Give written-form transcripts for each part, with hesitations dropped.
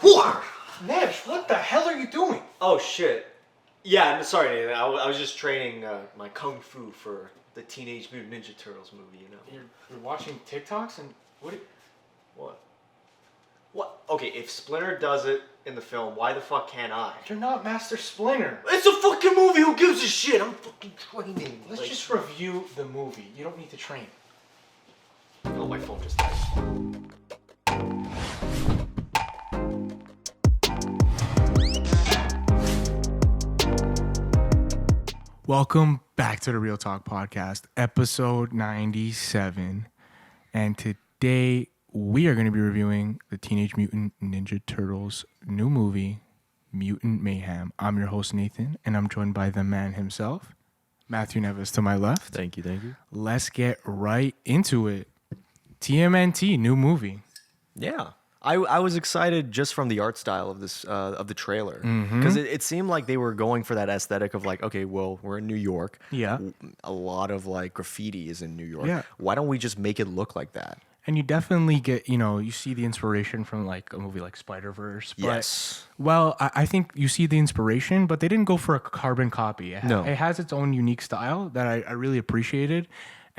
What? Neves, what the hell are you doing? Oh shit. Yeah, I'm sorry, Nathan. I was just training my kung fu for the Teenage Mutant Ninja Turtles movie, you know. You're watching TikToks and what? What? What? Okay, if Splinter does it in the film, why the fuck can't I? You're not Master Splinter. It's a fucking movie. Who gives a shit? I'm fucking training. Let's just review the movie. You don't need to train. Oh, my phone just died. Welcome back to the Real Talk Podcast, episode 97. And today we are going to be reviewing the Teenage Mutant Ninja Turtles new movie, Mutant Mayhem. I'm your host, Nathan, and I'm joined by the man himself, Matthew Neves, to my left. Thank you. Let's get right into it. TMNT, new movie. Yeah. I was excited just from the art style of this of the trailer because it seemed like they were going for that aesthetic of like, okay, well, we're in New York. Yeah. A lot of like graffiti is in New York. Yeah. Why don't we just make it look like that? And you definitely get, you see the inspiration from like a movie like Spider-Verse. But, Yes. Well, I think you see the inspiration, but they didn't go for a carbon copy. No. It has its own unique style that I really appreciated.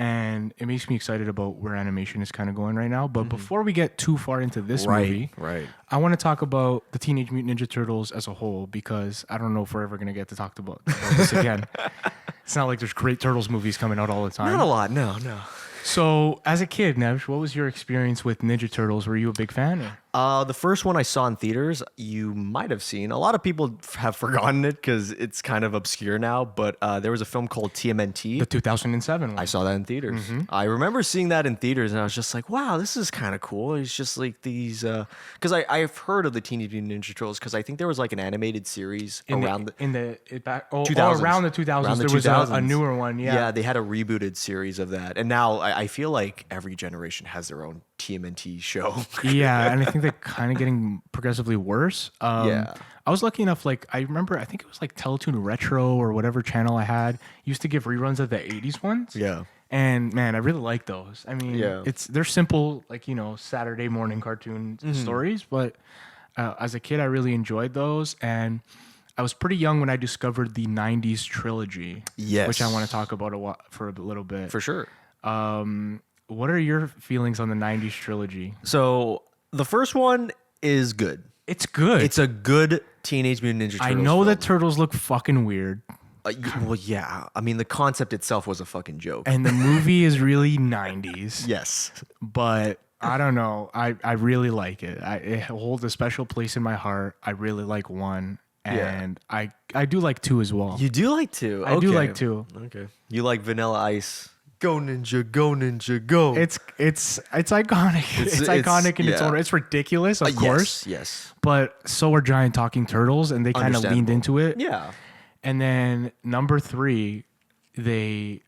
And it makes me excited about where animation is kind of going right now. But before we get too far into this movie, Right. I want to talk about the Teenage Mutant Ninja Turtles as a whole, because I don't know if we're ever going to get to talk about this again. It's not like there's great Turtles movies coming out all the time. Not a lot. No. So, as a kid, Nev, what was your experience with Ninja Turtles? Were you a big fan? Or? The first one I saw in theaters, you might have seen. A lot of people have forgotten it because it's kind of obscure now, but there was a film called TMNT. The 2007 one. I saw that in theaters. I remember seeing that in theaters, and I was just like, wow, this is kind of cool. It's just like these... Because I've heard of the Teenage Mutant Ninja Turtles because I think there was like an animated series around the 2000s. Around the 2000s. Around the there was 2000s. a newer one, yeah. Yeah, they had a rebooted series of that. And now I feel like every generation has their own TMNT show. Yeah, and I think they're kind of getting progressively worse. Yeah. I was lucky enough, like, I remember, I think it was like Teletoon Retro or whatever channel I had, used to give reruns of the 80s ones. Yeah. And man, I really like those. I mean, Yeah. they're simple, like, Saturday morning cartoon stories, but as a kid, I really enjoyed those. And I was pretty young when I discovered the 90s trilogy, Yes. which I want to talk about for a little bit. For sure. What are your feelings on the 90s trilogy? So the first one is good. It's good. It's a good Teenage Mutant Ninja Turtles I know film. that turtles look fucking weird, Well, yeah. I mean, the concept itself was a fucking joke. and the movie is really 90s. Yes. But I don't know. I really like it. It holds a special place in my heart. I really like one, and I do like two as well. You do like two. I do like two. Okay. You like Vanilla Ice. Go Ninja, go Ninja, go. It's iconic. It's iconic in its own. It's ridiculous, of course. Yes. But so are giant talking turtles, and they kind of leaned into it. Yeah. And then number 3, they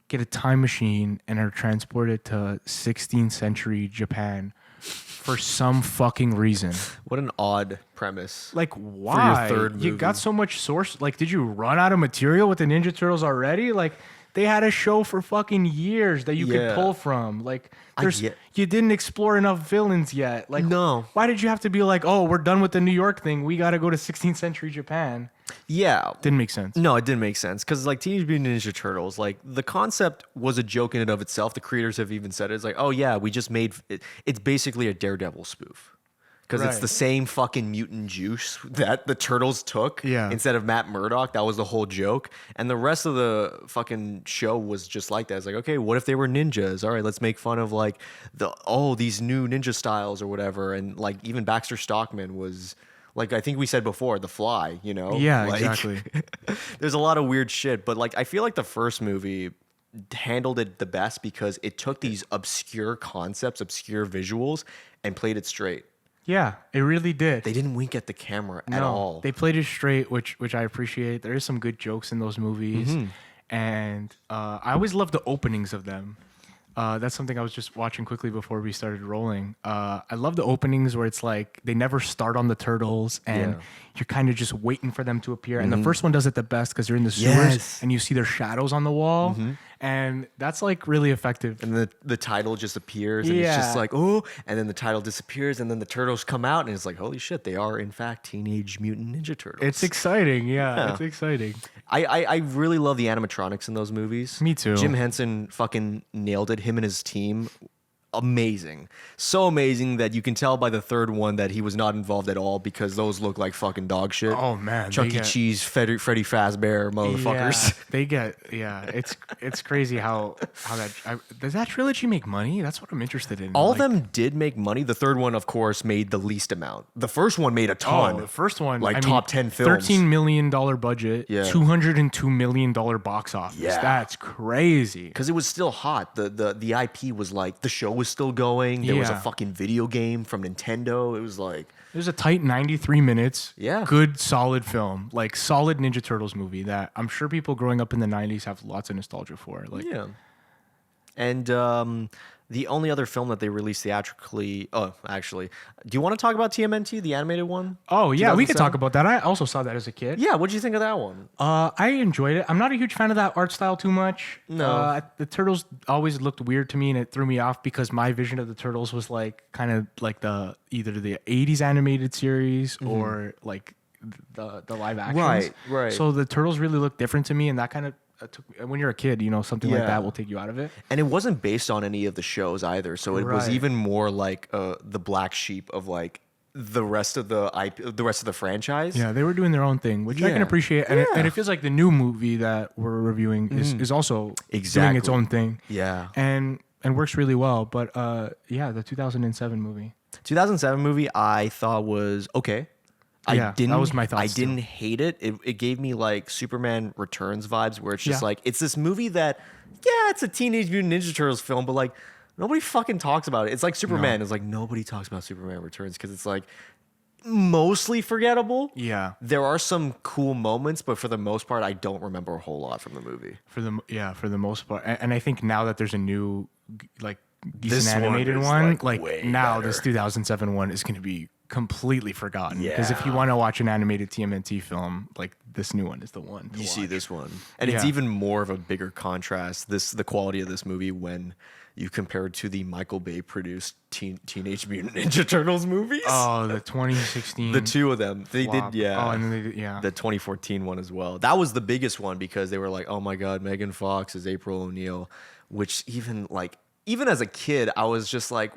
get a time machine and are transported to 16th century Japan for some fucking reason. What an odd premise. Like, why? For your third You movie. got so much source. Like, did you run out of material with the Ninja Turtles already? Like, they had a show for fucking years that you could Yeah. pull from. Like, get- you didn't explore enough villains yet. Like, No. Why did you have to be like, oh, we're done with the New York thing. We got to go to 16th century Japan. Yeah. Didn't make sense. No, it didn't make sense because like Teenage Mutant Ninja Turtles, like the concept was a joke in and of itself. The creators have even said it. It's like, oh yeah, we just made it. It's basically a Daredevil spoof because it's Right. the same fucking mutant juice that the Turtles took instead of Matt Murdock. That was the whole joke, and the rest of the fucking show was just like that. It's like, okay, what if they were ninjas? All right, let's make fun of like these new ninja styles or whatever, and like even Baxter Stockman was. Like I think we said before, The Fly, Yeah, like, exactly. There's a lot of weird shit, but like I feel like the first movie handled it the best because it took these obscure concepts, obscure visuals, and played it straight. Yeah, it really did. They didn't wink at the camera at all. They played it straight, which I appreciate. There is some good jokes in those movies, and I always love the openings of them. That's something I was just watching quickly before we started rolling. I love the openings where it's like they never start on the turtles and you're kind of just waiting for them to appear. And the first one does it the best because you're in the sewers and you see their shadows on the wall. And that's like really effective. And the title just appears, and it's just like, oh, and then the title disappears, and then the turtles come out, and it's like, holy shit, they are in fact Teenage Mutant Ninja Turtles. It's exciting, yeah. It's exciting. I really love the animatronics in those movies. Me too. Jim Henson fucking nailed it. Him and his team, amazing. So amazing that you can tell by the third one that he was not involved at all because those look like fucking dog shit. Oh man, Chuck E. Cheese, Freddy Fazbear motherfuckers. It's crazy how does that trilogy make money? That's what I'm interested in. All of them did make money. The third one, of course, made the least amount. The first one made a ton. The first one, like top 10 films. $13 million budget, $202 million box office. Yeah. That's crazy. Because it was still hot. The IP was like, the show was still going. There was a fucking video game from Nintendo. It was like... It was a tight 93 minutes. Yeah. Good, solid film. Like, solid Ninja Turtles movie that I'm sure people growing up in the 90s have lots of nostalgia for. Like, yeah. And the only other film that they released theatrically... Oh, actually. Do you want to talk about TMNT, the animated one? Oh, yeah. We could talk about that. I also saw that as a kid. Yeah. What did you think of that one? I enjoyed it. I'm not a huge fan of that art style too much. No. The Turtles always looked weird to me, and it threw me off because my vision of the Turtles was like kind of like either the 80s animated series or like the live actions. Right. So the Turtles really looked different to me, and that kind of when you're a kid, something like that will take you out of it. And it wasn't based on any of the shows either, so it was even more like the black sheep of like the rest of the rest of the franchise. Yeah, they were doing their own thing, which I can appreciate. And, and it feels like the new movie that we're reviewing is also doing its own thing. Yeah, and works really well. But the 2007 movie. 2007 movie, I thought was okay. That was my thoughts. I didn't hate it. It gave me like Superman Returns vibes, where it's just like, it's this movie that, it's a Teenage Mutant Ninja Turtles film, but like nobody fucking talks about it. It's like Superman. It's like nobody talks about Superman Returns because it's like mostly forgettable. Yeah, there are some cool moments, but for the most part, I don't remember a whole lot from the movie. For the most part, and I think now that there's a new like decent this animated one, like now better. This 2007 one is going to be completely forgotten. Because if you want to watch an animated TMNT film, like this new one is the one. You see this one, and it's even more of a bigger contrast. The quality of this movie when you compare it to the Michael Bay produced Teenage Mutant Ninja Turtles movies. Oh, the 2016. The two of them. They flop. did, Oh, and then they did, the 2014 one as well. That was the biggest one because they were like, oh my God, Megan Fox is April O'Neil, which even as a kid, I was just like,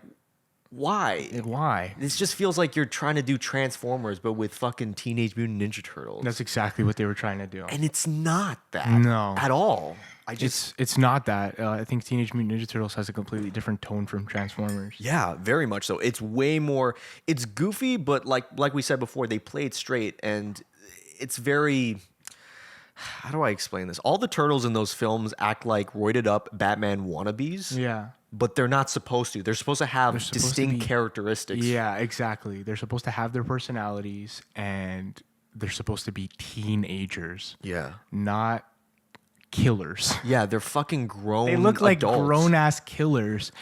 why? Why? This just feels like you're trying to do Transformers, but with fucking Teenage Mutant Ninja Turtles. That's exactly what they were trying to do. And it's not that. No. At all. It's not that. I think Teenage Mutant Ninja Turtles has a completely different tone from Transformers. Yeah, very much so. It's way more. It's goofy, but like we said before, they play it straight, and it's very. How do I explain this? All the turtles in those films act like roided up Batman wannabes. Yeah. But they're not supposed to. They're supposed to have distinct characteristics. Yeah, exactly. They're supposed to have their personalities, and they're supposed to be teenagers. Yeah. Not killers. Yeah, they're fucking grown. They look like adults. grown-ass killers.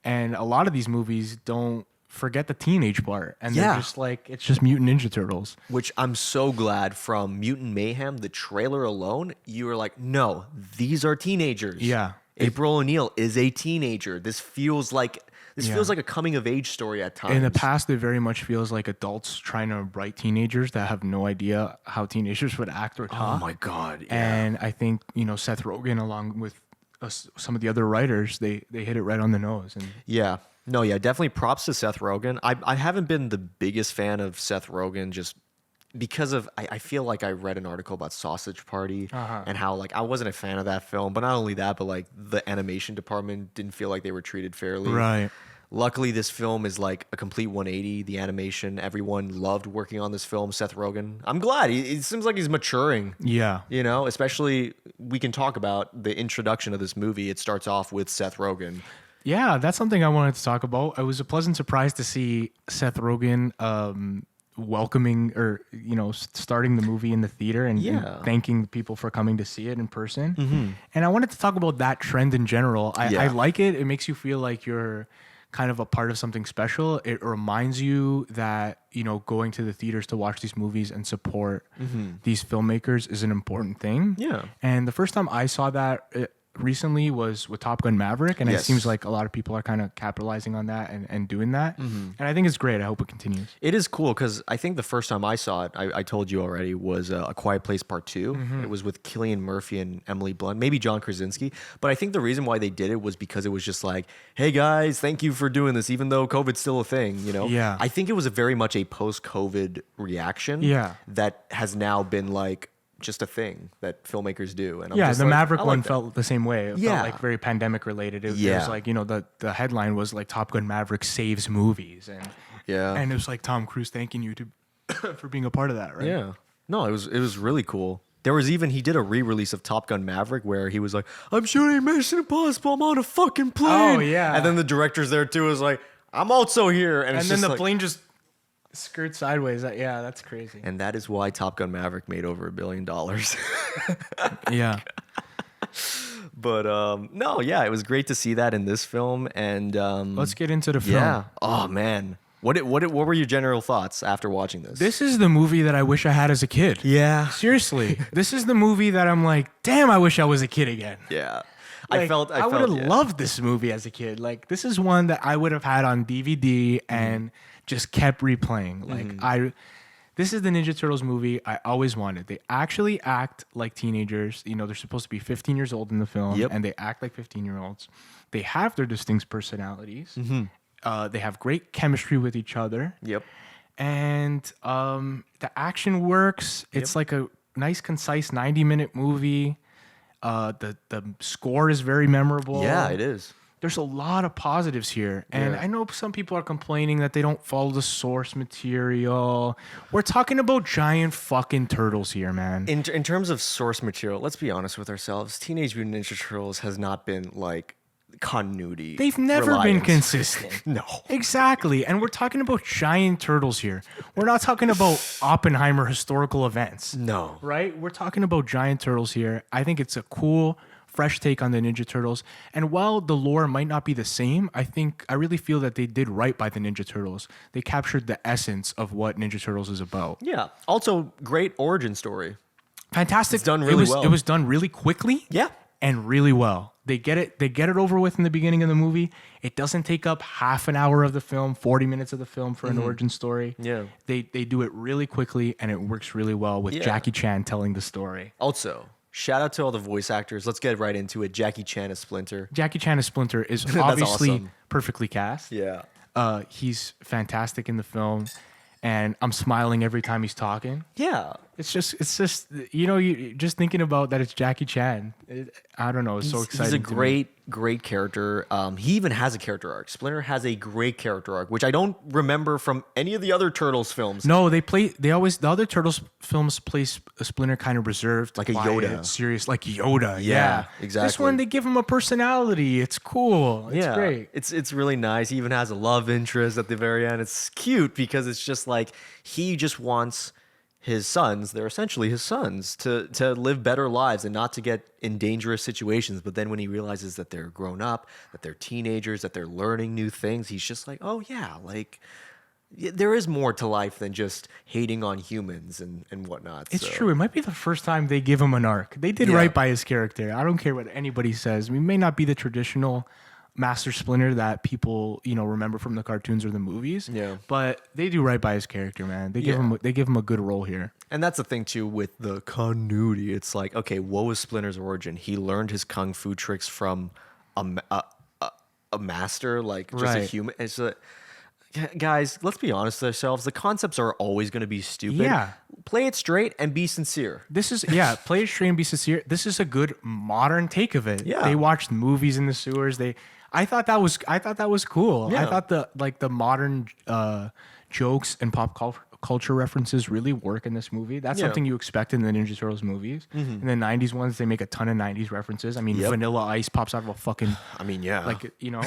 And a lot of these movies don't forget the teenage part. And they're just like, it's just Mutant Ninja Turtles. Which I'm so glad from Mutant Mayhem, the trailer alone, you were like, no, these are teenagers. Yeah. April O'Neil is a teenager. This feels like a coming of age story at times. In the past, it very much feels like adults trying to write teenagers that have no idea how teenagers would act or talk. Oh my God. Yeah. And I think, Seth Rogen, along with some of the other writers, they hit it right on the nose. And definitely props to Seth Rogen. I haven't been the biggest fan of Seth Rogen just because of, I feel like I read an article about Sausage Party and how like I wasn't a fan of that film, but not only that, but like the animation department didn't feel like they were treated fairly. Right. Luckily, this film is like a complete 180. The animation, everyone loved working on this film. Seth Rogen, I'm glad. It seems like he's maturing. Yeah. Especially we can talk about the introduction of this movie. It starts off with Seth Rogen. Yeah, that's something I wanted to talk about. It was a pleasant surprise to see Seth Rogen welcoming or starting the movie in the theater and thanking people for coming to see it in person. And I wanted to talk about that trend in general. I like it. It makes you feel like you're kind of a part of something special. It reminds you that going to the theaters to watch these movies and support these filmmakers is an important thing. Yeah. And the first time I saw that recently was with Top Gun Maverick, and it Yes. seems like a lot of people are kind of capitalizing on that and doing that. And I think it's great. I hope it continues. It is cool because I think the first time I saw it, I told you already, was A Quiet Place Part 2. It was with Cillian Murphy and Emily Blunt, maybe John Krasinski. But I think the reason why they did it was because it was just like, hey guys, thank you for doing this, even though COVID's still a thing, you know? Yeah. I think it was a very much a post-COVID reaction that has now been like just a thing that filmmakers do. And I'm just the like, Maverick I like one that. felt the same way. It felt like very pandemic related. It was like, you know, the headline was like Top Gun Maverick saves movies. And it was like Tom Cruise thanking you for being a part of that, right? Yeah. No, it was really cool. There was even, he did a re-release of Top Gun Maverick where he was like, I'm shooting Mission Impossible, I'm on a fucking plane. Oh, yeah. And then the director's there too is like, I'm also here. And, it's then just the like, plane just skirts sideways. Yeah, that's crazy. and that is why Top Gun Maverick made over $1 billion. Yeah. But no, yeah, it was great to see that in this film. And Let's get into the film. yeah. Oh man. What were your general thoughts after watching this? This is the movie that I wish I had as a kid. Yeah. Seriously. This is the movie that I'm like, damn, I wish I was a kid again. Yeah. Like, I felt I would have loved this movie as a kid. Like, this is one that I would have had on DVD and just kept replaying. Like, this is the Ninja Turtles movie I always wanted. They actually act like teenagers. You know, they're supposed to be 15 years old in the film, and they act like 15-year-olds. They have their distinct personalities. They have great chemistry with each other. Yep. And the action works. It's like a nice, concise 90-minute movie. The score is very memorable. Yeah, it is. There's a lot of positives here. And I know some people are complaining that they don't follow the source material. We're talking about giant fucking turtles here, man. In terms of source material, let's be honest with ourselves. Teenage Mutant Ninja Turtles has not been like continuity. They've never been reliant. consistent. No. Exactly. And we're talking about giant turtles here. We're not talking about Oppenheimer historical events. No. Right? We're talking about giant turtles here. I think it's a cool, fresh take on the Ninja Turtles. And while the lore might not be the same, I really feel that they did right by the Ninja Turtles. They captured the essence of what Ninja Turtles is about. Yeah. Also, great origin story. Fantastic. It's done really well. It was done really quickly. Yeah. And really well. They get it over with in the beginning of the movie. It doesn't take up half an hour of the film, 40 minutes of the film for an origin story. Yeah. They do it really quickly, and it works really well with Jackie Chan telling the story. Also, shout out to all the voice actors. Let's get right into it. Jackie Chan as Splinter. Jackie Chan as Splinter is obviously awesome. perfectly cast. Yeah. He's fantastic in the film, and I'm smiling every time he's talking. Yeah. It's just you know, you just thinking about that it's Jackie Chan. I don't know. It's so exciting. He's a to me. great character. He even has a character arc. Splinter has a great character arc, which I don't remember from any of the other Turtles films. No, the other Turtles films play Splinter kind of reserved, Like a quiet, Yoda. serious, like Yoda. Yeah, This exactly. one, they give him a personality. It's cool. It's Yeah, great. It's really nice. He even has a love interest at the very end. It's cute because it's just like he just wants his sons, they're essentially his sons, to live better lives and not to get in dangerous situations. But then when he realizes that they're grown up, that they're teenagers, that they're learning new things, he's just like, oh yeah, like there is more to life than just hating on humans and whatnot. It's true. It might be the first time they give him an arc. They did right by his character. I don't care what anybody says. We may not be the traditional Master Splinter that people, you know, remember from the cartoons or the movies. Yeah. But they do right by his character, man. They give him a good role here. And that's the thing too with the continuity. It's like, okay, what was Splinter's origin? He learned his kung fu tricks from a master, like just a human. It's a, guys, let's be honest with ourselves. The concepts are always going to be stupid. Yeah. Play it straight and be sincere. This is play it straight and be sincere. This is a good modern take of it. Yeah. They watched movies in the sewers. I thought that was cool. Yeah. I thought the modern jokes and pop culture references really work in this movie. That's something you expect in the Ninja Turtles movies. In the 90s ones, they make a ton of 90s references. I mean, Vanilla Ice pops out of a fucking... I mean, yeah. Like, you know?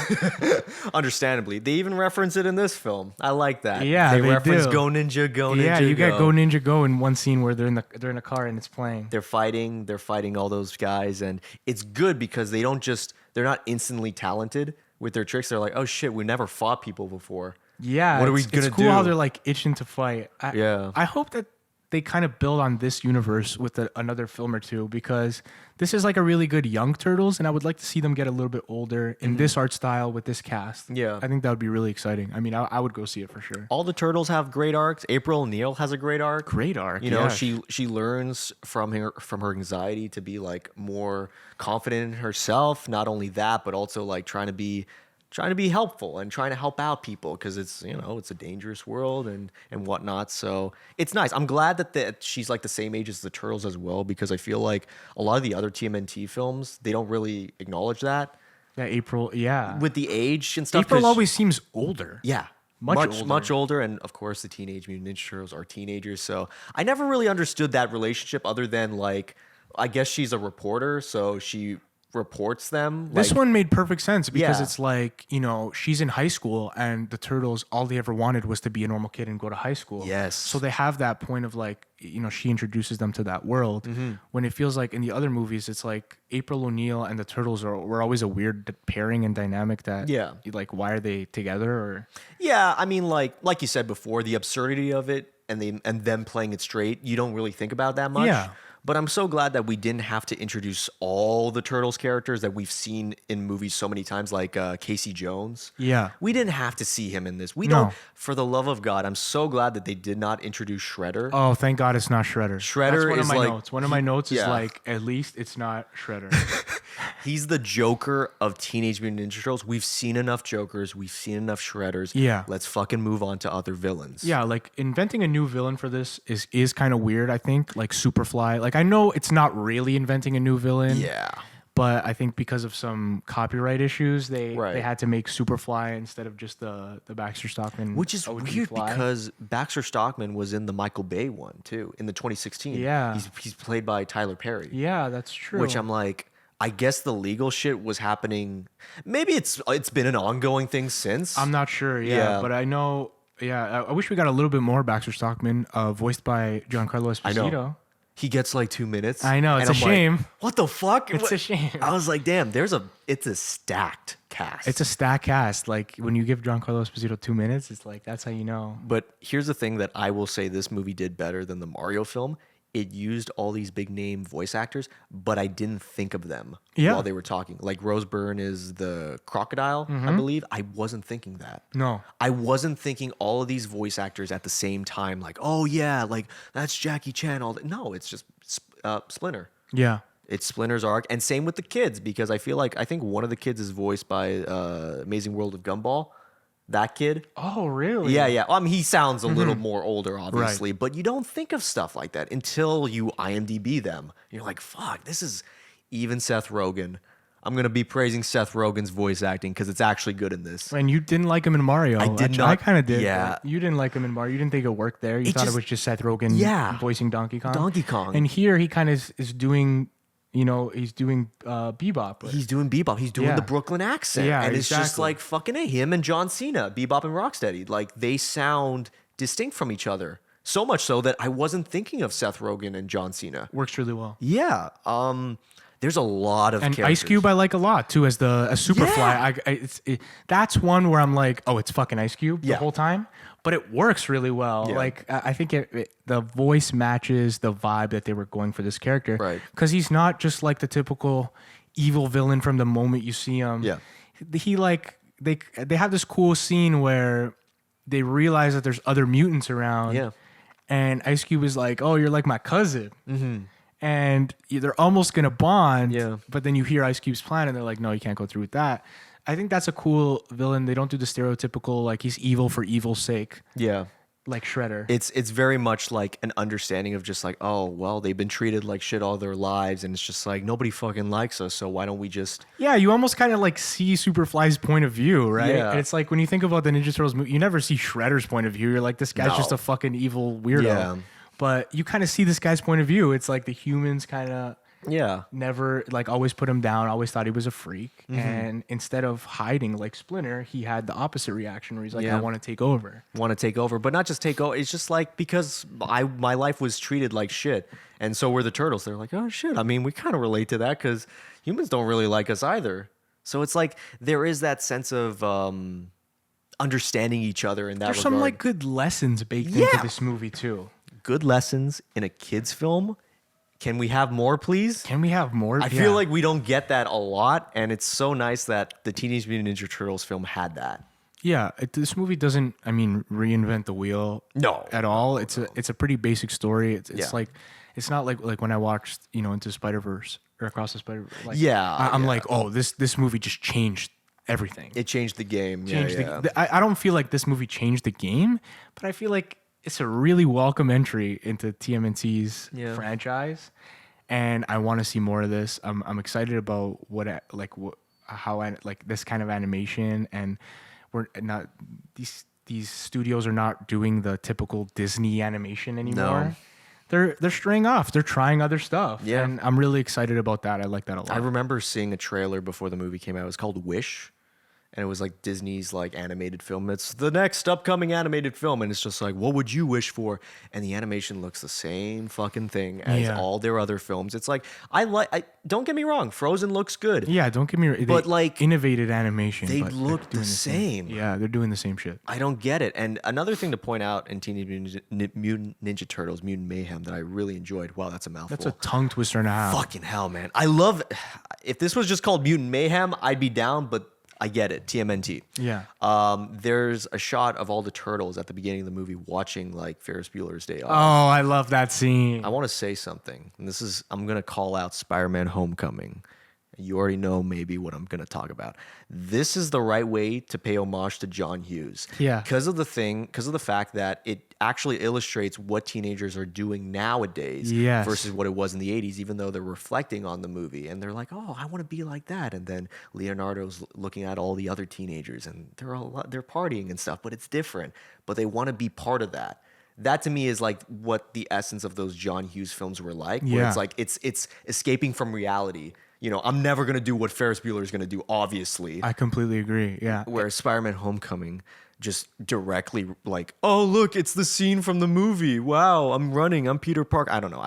Understandably. They even reference it in this film. I like that. Yeah, they reference do. Go Ninja, Go Ninja, Yeah, you Go. got Go Ninja Go in one scene where they're in a car and it's playing. They're fighting all those guys, and it's good because they're not instantly talented with their tricks. They're like, oh shit, we never fought people before. Yeah, What are we it's gonna cool how do? they're like itching to fight. I hope that they kind of build on this universe with another film or two, because this is like a really good young Turtles, and I would like to see them get a little bit older in this art style with this cast. Yeah. I think that would be really exciting. I mean, I would go see it for sure. All the Turtles have great arcs. April O'Neil has a great arc. Great arc. You know, yeah. she learns from her anxiety to be like more confident in herself. Not only that, but also like trying to be helpful and trying to help out people, because it's, you know, it's a dangerous world and whatnot. So it's nice. I'm glad that she's like the same age as the Turtles as well, because I feel like a lot of the other TMNT films, they don't really acknowledge that. Yeah, April. Yeah. With the age and stuff. April always seems older. Yeah. Much older. And of course, the Teenage Mutant Ninja Turtles are teenagers. So I never really understood that relationship, other than like, I guess she's a reporter, so she reports them. This one made perfect sense, because Yeah. it's like, you know, she's in high school, and the Turtles, all they ever wanted was to be a normal kid and go to high school. Yes. So they have that point of like, you know, she introduces them to that world. When it feels like in the other movies, it's like April O'Neil and the Turtles were always a weird pairing and dynamic that, Yeah. like, why are they together? Or Yeah, I mean, like you said before, the absurdity of it and them playing it straight, you don't really think about that much. Yeah. But I'm so glad that we didn't have to introduce all the Turtles characters that we've seen in movies so many times, like Casey Jones. Yeah. We didn't have to see him in this. We No. don't. For the love of God, I'm so glad that they did not introduce Shredder. Oh, thank God it's not Shredder. Shredder That's one is of my like- notes. One of my notes is yeah. like, at least it's not Shredder. He's the Joker of Teenage Mutant Ninja Turtles. We've seen enough Jokers. We've seen enough Shredders. Yeah. Let's fucking move on to other villains. Yeah, like inventing a new villain for this is kind of weird, I think. Like Superfly. Like, I know it's not really inventing a new villain. Yeah. But I think because of some copyright issues, they Right. had to make Superfly instead of just the Baxter Stockman. Which is OG weird Fly. because Baxter Stockman was in the Michael Bay one too, in the 2016. Yeah. He's played by Tyler Perry. Yeah, that's true. Which I'm like, I guess the legal shit was happening. Maybe it's been an ongoing thing since. I'm not sure. Yeah, Yeah. but I know. Yeah, I wish we got a little bit more Baxter Stockman, voiced by Giancarlo I Esposito. know. He gets like 2 minutes. I know, it's and a I'm like, shame. what the fuck? It's a shame. I was like, damn, it's a stacked cast. It's a stack cast. Like, when you give Giancarlo Esposito 2 minutes, it's like, that's how you know. But here's the thing that I will say this movie did better than the Mario film. It used all these big name voice actors, but I didn't think of them while they were talking. Like Rose Byrne is the crocodile, I believe. I wasn't thinking that. No. I wasn't thinking all of these voice actors at the same time. Like, oh yeah, like that's Jackie Chan. No, it's just Splinter. Yeah. It's Splinter's arc, and same with the kids, because I think one of the kids is voiced by Amazing World of Gumball. That kid. Oh, really? Yeah. I mean, he sounds a little more older, obviously, but you don't think of stuff like that until you IMDb them. You're like, fuck, this is even Seth Rogen. I'm going to be praising Seth Rogen's voice acting because it's actually good in this. And you didn't like him in Mario. I did I not- kind of did. yeah. But you didn't like him in Mario. You didn't think it worked there. You It thought just- it was just Seth Rogen Yeah. voicing Donkey Kong. Donkey Kong. And here he kind of is doing, he's doing Bebop. But He's doing Bebop. He's doing Yeah. the Brooklyn accent. Yeah, and it's just exactly. like fucking him and John Cena, Bebop and Rocksteady. Like they sound distinct from each other. So much so that I wasn't thinking of Seth Rogen and John Cena. works really well. Yeah. There's a lot of And characters. Ice Cube I like a lot too as Superfly. Yeah. That's one where I'm like, oh, it's fucking Ice Cube the Yeah. whole time, but it works really well. Yeah. Like I think the voice matches the vibe that they were going for this character, Right. Because he's not just like the typical evil villain from the moment you see him. Yeah. He like they have this cool scene where they realize that there's other mutants around. Yeah. And Ice Cube is like, oh, you're like my cousin. Mm-hmm. And they're almost going to bond. Yeah. But then you hear Ice Cube's plan and they're like, no, you can't go through with that. I think that's a cool villain. They don't do the stereotypical, like, he's evil for evil's sake, Yeah. like Shredder. It's very much like an understanding of just like, oh, well, they've been treated like shit all their lives. And it's just like, nobody fucking likes us. So why don't we just. Yeah, you almost kind of like see Superfly's point of view, right? Yeah. And it's like when you think about the Ninja Turtles movie, you never see Shredder's point of view. You're like, this guy's No. just a fucking evil weirdo. Yeah. But you kind of see this guy's point of view. It's like the humans kind of Yeah. never, like, always put him down, always thought he was a freak. Mm-hmm. And instead of hiding like Splinter, he had the opposite reaction where he's like, Yeah. I want to take over. Want to take over, but not just take over. It's just like because my life was treated like shit, and so were the turtles. They're like, oh shit. I mean, we kind of relate to that because humans don't really like us either. So it's like there is that sense of understanding each other in that There's regard. some like good lessons baked Yeah. into this movie too. good lessons in a kid's film. Can we have more, please? Can we have more? I feel like we don't get that a lot, and it's so nice that the Teenage Mutant Ninja Turtles film had that. Yeah, this movie doesn't, reinvent the wheel. No. At all. It's a pretty basic story. It's like, it's not like when I watched, Into Spider-Verse or Across the Spider-Verse. Like, I'm like, oh, this movie just changed everything. It changed the game. I don't feel like this movie changed the game, but I feel like it's a really welcome entry into TMNT's franchise, and I want to see more of this. I'm excited about how this kind of animation, and we're not these studios are not doing the typical Disney animation anymore. No. They're straying off. They're trying other stuff. Yeah. And I'm really excited about that. I like that a lot. I remember seeing a trailer before the movie came out. It was called Wish. And it was like Disney's like animated film. It's the next upcoming animated film. And it's just like, what would you wish for? And the animation looks the same fucking thing as all their other films. It's like, don't get me wrong. Frozen looks good. Yeah, don't get me wrong. But like innovated animation. They look the same. Yeah, they're doing the same shit. I don't get it. And another thing to point out in Teenage Mutant Ninja Turtles, Mutant Mayhem, that I really enjoyed. Wow, that's a mouthful. That's a tongue twister and a half. Fucking hell, man. I love, if this was just called Mutant Mayhem, I'd be down, but I get it. TMNT. Yeah. There's a shot of all the turtles at the beginning of the movie watching like Ferris Bueller's Day Off. Oh, I love that scene. I want to say something. And I'm going to call out Spider-Man Homecoming. You already know maybe what I'm going to talk about. This is the right way to pay homage to John Hughes. Yeah. Because of the fact that it actually illustrates what teenagers are doing nowadays versus what it was in the 80s, even though they're reflecting on the movie. And they're like, oh, I want to be like that. And then Leonardo's looking at all the other teenagers and they're partying and stuff, but it's different. But they want to be part of that. That to me is like what the essence of those John Hughes films were like. Where it's like it's escaping from reality. I'm never going to do what Ferris Bueller is going to do, obviously. I completely agree, yeah. Whereas Spider-Man Homecoming just directly like, oh, look, it's the scene from the movie. Wow, I'm running. I'm Peter Parker. I don't know.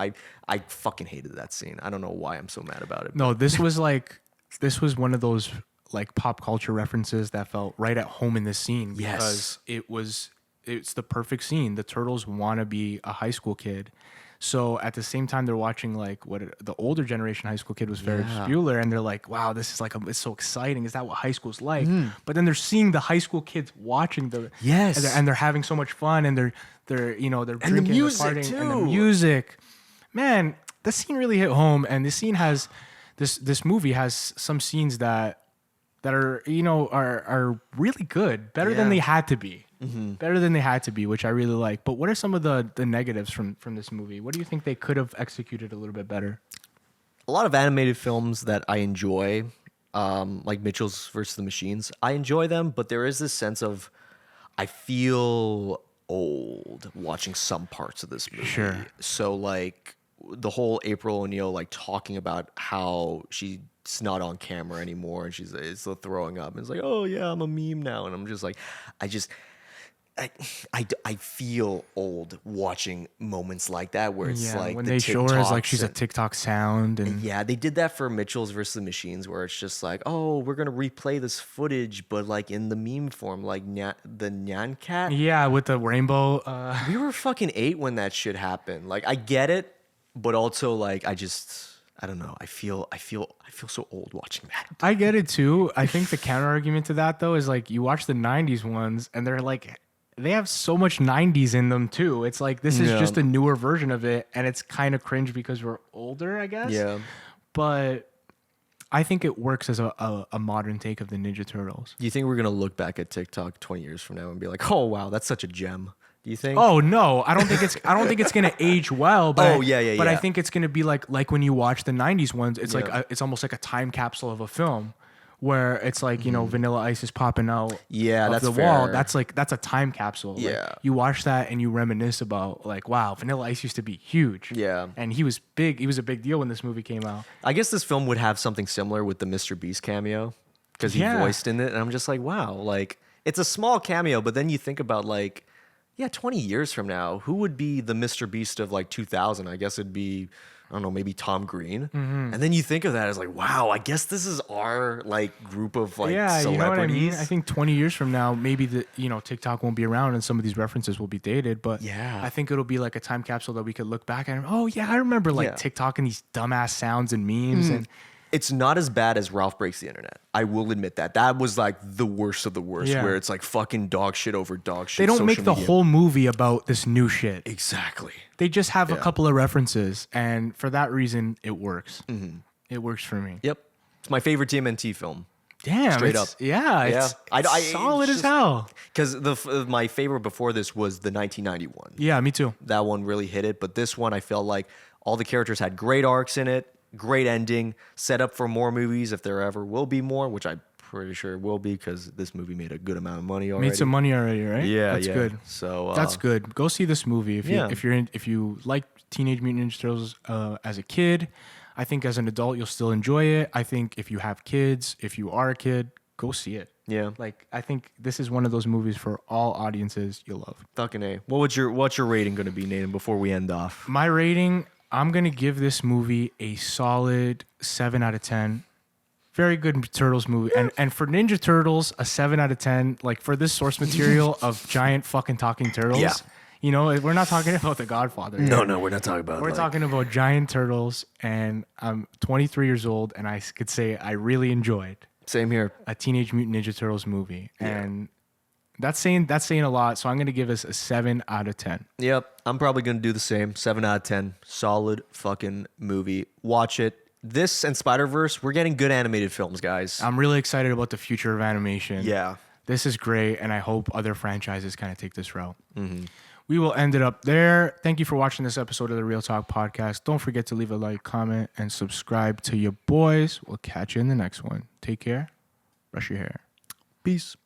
I fucking hated that scene. I don't know why I'm so mad about it. No, this was one of those like pop culture references that felt right at home in this scene. Because it's the perfect scene. The Turtles want to be a high school kid. So at the same time, they're watching like what the older generation high school kid was Ferris Bueller, and they're like, "Wow, this is it's so exciting! Is that what high school's like?" But then they're seeing the high school kids watching and they're having so much fun, and they're drinking, and the music partying, too. And the music, man, the scene really hit home, and this scene has this movie has some scenes that are are really good, better than they had to be. Better than they had to be, which I really like. But what are some of the negatives from this movie? What do you think they could have executed a little bit better? A lot of animated films that I enjoy, like Mitchell's versus the Machines, I enjoy them, but there is this sense of I feel old watching some parts of this movie. Sure. So like the whole April O'Neil like talking about how she's not on camera anymore and she's still throwing up and it's like, oh yeah, I'm a meme now, and I'm just like, I feel old watching moments like that where it's like when they show her as like she's a TikTok sound, and they did that for Mitchell's versus the Machines where it's just like, oh, we're gonna replay this footage but like in the meme form, like the Nyan Cat. Yeah, with the rainbow. We were fucking 8 when that shit happened. Like I get it, but also like I don't know. I feel so old watching that. I get it too. I think the counter argument to that though is like you watch the 90s ones and they're like they have so much 90s in them too. It's like this is just a newer version of it and it's kind of cringe because we're older, I guess. Yeah. But I think it works as a modern take of the Ninja Turtles. Do you think we're going to look back at TikTok 20 years from now and be like, "Oh wow, that's such a gem." Do you think? Oh no, I don't think it's going to age well, but But I think it's going to be like when you watch the 90s ones, it's like it's almost like a time capsule of a film. Where it's like, Vanilla Ice is popping out of that's the fair. wall. That's a time capsule. Yeah. Like, you watch that and you reminisce about like, wow, Vanilla Ice used to be huge. Yeah. And he was big. He was a big deal when this movie came out. I guess this film would have something similar with the Mr. Beast cameo because he voiced in it. And I'm just like, wow, like it's a small cameo, but then you think about like, 20 years from now, who would be the Mr. Beast of like 2000? I guess it'd be I don't know, maybe Tom Green. And then you think of that as like, wow, I guess this is our like group of like celebrities. You know what I mean? I think 20 years from now, maybe TikTok won't be around and some of these references will be dated, but I think it'll be like a time capsule that we could look back and, oh yeah, I remember like TikTok and these dumbass sounds and memes and it's not as bad as Ralph Breaks the Internet. I will admit that. That was like the worst of the worst, where it's like fucking dog shit over dog shit. They don't make the whole movie about this new shit. Exactly. They just have a couple of references, and for that reason, it works. It works for me. Yep. It's my favorite TMNT film. Damn. Straight up. Yeah. It's solid as hell. Because my favorite before this was the 1991. Yeah, me too. That one really hit it. But this one, I felt like all the characters had great arcs in it. Great ending, set up for more movies if there ever will be more, which I'm pretty sure will be because this movie made a good amount of money already. Made some money already, right? Yeah, that's good. So that's good. Go see this movie if you like Teenage Mutant Ninja Turtles as a kid. I think as an adult you'll still enjoy it. I think if you have kids, if you are a kid, go see it. Yeah, like I think this is one of those movies for all audiences you'll love. Fucking A. What's your rating going to be, Nathan? Before we end off, my rating. I'm going to give this movie a solid 7 out of 10. Very good Turtles movie. And for Ninja Turtles, a 7 out of 10. Like for this source material of giant fucking talking turtles. Yeah. You know, we're not talking about The Godfather. No, we're not talking about We're talking about giant turtles. And I'm 23 years old and I could say I really enjoyed. Same here. A Teenage Mutant Ninja Turtles movie. Yeah. And that's saying a lot, so I'm going to give us a 7 out of 10. Yep, I'm probably going to do the same. 7 out of 10. Solid fucking movie. Watch it. This and Spider-Verse, we're getting good animated films, guys. I'm really excited about the future of animation. Yeah. This is great, and I hope other franchises kind of take this route. We will end it up there. Thank you for watching this episode of the Real Talk Podcast. Don't forget to leave a like, comment, and subscribe to your boys. We'll catch you in the next one. Take care. Brush your hair. Peace.